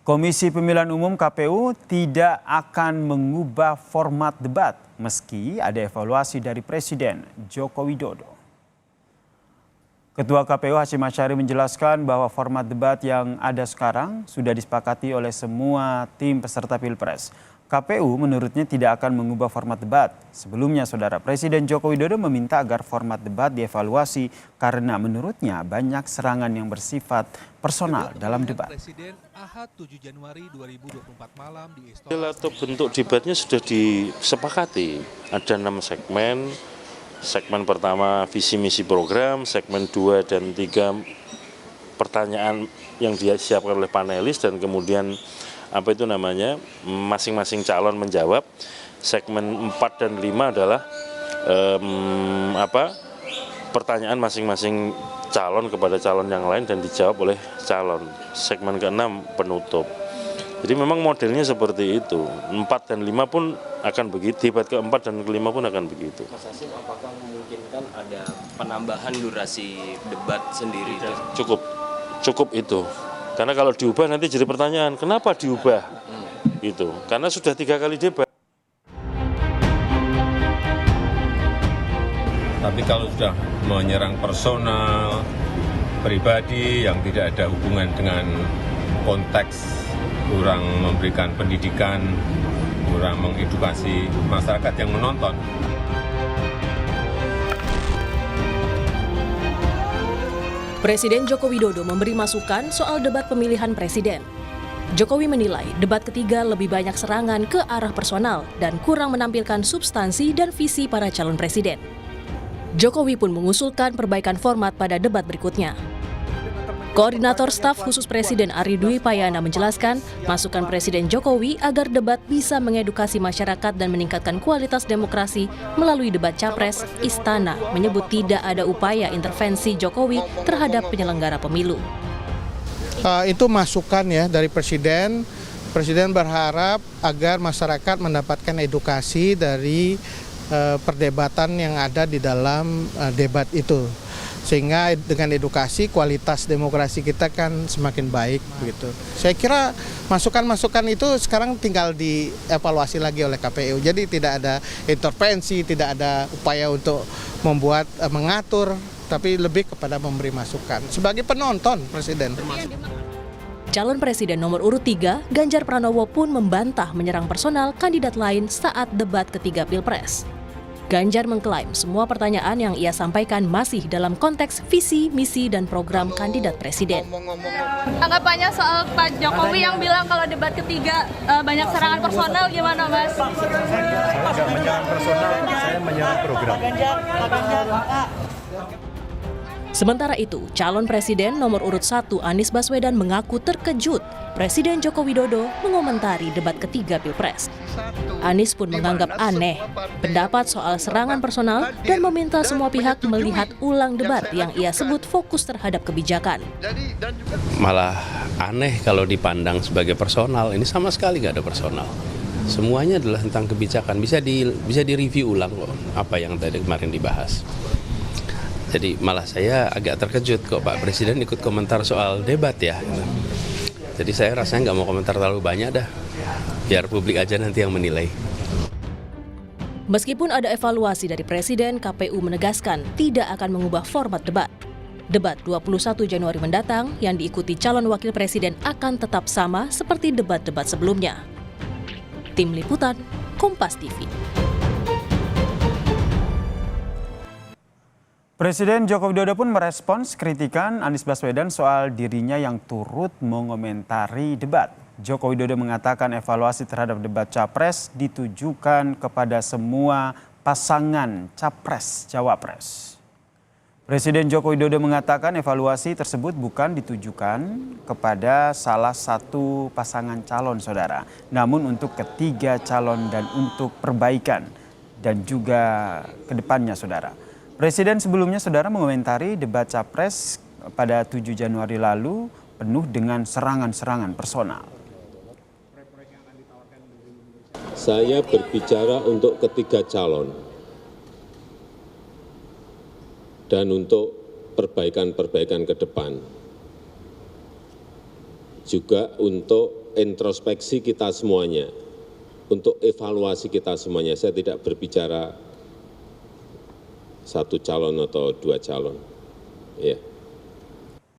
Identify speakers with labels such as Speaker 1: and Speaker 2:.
Speaker 1: Komisi Pemilihan Umum (KPU) tidak akan mengubah format debat meski ada evaluasi dari Presiden Joko Widodo. Ketua KPU Hashim Asyari menjelaskan bahwa format debat yang ada sekarang sudah disepakati oleh semua tim peserta Pilpres. KPU menurutnya tidak akan mengubah format debat. Sebelumnya, Saudara Presiden Joko Widodo meminta agar format debat dievaluasi karena menurutnya banyak serangan yang bersifat personal dalam debat.
Speaker 2: Presiden Ahad 7 Januari 2024 malam di
Speaker 3: Atau bentuk debatnya sudah disepakati. Ada 6 segmen. Segmen pertama visi misi program, segmen 2 dan 3 pertanyaan yang disiapkan oleh panelis dan kemudian masing-masing calon menjawab. Segmen 4 dan 5 adalah pertanyaan masing-masing calon kepada calon yang lain dan dijawab oleh calon. Segmen ke-6 penutup. Jadi memang modelnya seperti itu. 4 dan 5 pun akan begitu, debat ke-4 dan ke-5 pun akan begitu.
Speaker 4: Mas Hashim, apakah memungkinkan ada penambahan durasi debat sendiri?
Speaker 3: Cukup itu. Karena kalau diubah nanti jadi pertanyaan, kenapa diubah? Itu. Karena sudah 3 kali debat.
Speaker 5: Tapi kalau sudah menyerang personal, pribadi yang tidak ada hubungan dengan konteks, kurang memberikan pendidikan, kurang mengedukasi masyarakat yang menonton.
Speaker 6: Presiden Joko Widodo memberi masukan soal debat pemilihan presiden. Jokowi menilai debat ketiga lebih banyak serangan ke arah personal dan kurang menampilkan substansi dan visi para calon presiden. Jokowi pun mengusulkan perbaikan format pada debat berikutnya. Koordinator Staf Khusus Presiden Ari Dwi Payana menjelaskan masukan Presiden Jokowi agar debat bisa mengedukasi masyarakat dan meningkatkan kualitas demokrasi melalui debat Capres. Istana menyebut tidak ada upaya intervensi Jokowi terhadap penyelenggara pemilu.
Speaker 7: Itu masukan ya dari Presiden. Presiden berharap agar masyarakat mendapatkan edukasi dari perdebatan yang ada di dalam debat itu. Sehingga dengan edukasi kualitas demokrasi kita kan semakin baik begitu. Saya kira masukan-masukan itu sekarang tinggal dievaluasi lagi oleh KPU. Jadi tidak ada intervensi, tidak ada upaya untuk mengatur, tapi lebih kepada memberi masukan sebagai penonton Presiden.
Speaker 6: Calon Presiden nomor urut 3, Ganjar Pranowo pun membantah menyerang personal kandidat lain saat debat ketiga Pilpres. Ganjar mengklaim semua pertanyaan yang ia sampaikan masih dalam konteks visi, misi, dan program kandidat presiden.
Speaker 8: Tanggapannya soal Pak Jokowi yang bilang kalau debat ketiga banyak serangan personal gimana, Mas?
Speaker 9: Saya nggak menyerang personal, saya menyerang program.
Speaker 6: Sementara itu, calon presiden nomor urut 1 Anies Baswedan mengaku terkejut Presiden Joko Widodo mengomentari debat ketiga Pilpres. Anies pun menganggap aneh pendapat soal serangan personal dan meminta semua pihak melihat ulang debat yang ia sebut fokus terhadap kebijakan.
Speaker 10: Malah aneh kalau dipandang sebagai personal, ini sama sekali nggak ada personal. Semuanya adalah tentang kebijakan, bisa direview ulang kok apa yang tadi kemarin dibahas. Jadi malah saya agak terkejut kok Pak Presiden ikut komentar soal debat ya. Jadi saya rasanya nggak mau komentar terlalu banyak dah, biar publik aja nanti yang menilai.
Speaker 6: Meskipun ada evaluasi dari Presiden, KPU menegaskan tidak akan mengubah format debat. Debat 21 Januari mendatang yang diikuti calon wakil presiden akan tetap sama seperti debat-debat sebelumnya. Tim Liputan, Kompas TV.
Speaker 1: Presiden Joko Widodo pun merespons kritikan Anies Baswedan soal dirinya yang turut mengomentari debat. Joko Widodo mengatakan evaluasi terhadap debat Capres ditujukan kepada semua pasangan Capres-Cawapres. Presiden Joko Widodo mengatakan evaluasi tersebut bukan ditujukan kepada salah satu pasangan calon saudara, namun untuk ketiga calon dan untuk perbaikan dan juga ke depannya saudara. Presiden sebelumnya saudara mengomentari debat Capres pada 7 Januari lalu penuh dengan serangan-serangan personal.
Speaker 11: Saya berbicara untuk ketiga calon dan untuk perbaikan-perbaikan ke depan. Juga untuk introspeksi kita semuanya, untuk evaluasi kita semuanya. Saya tidak berbicara satu calon atau dua calon. Ya.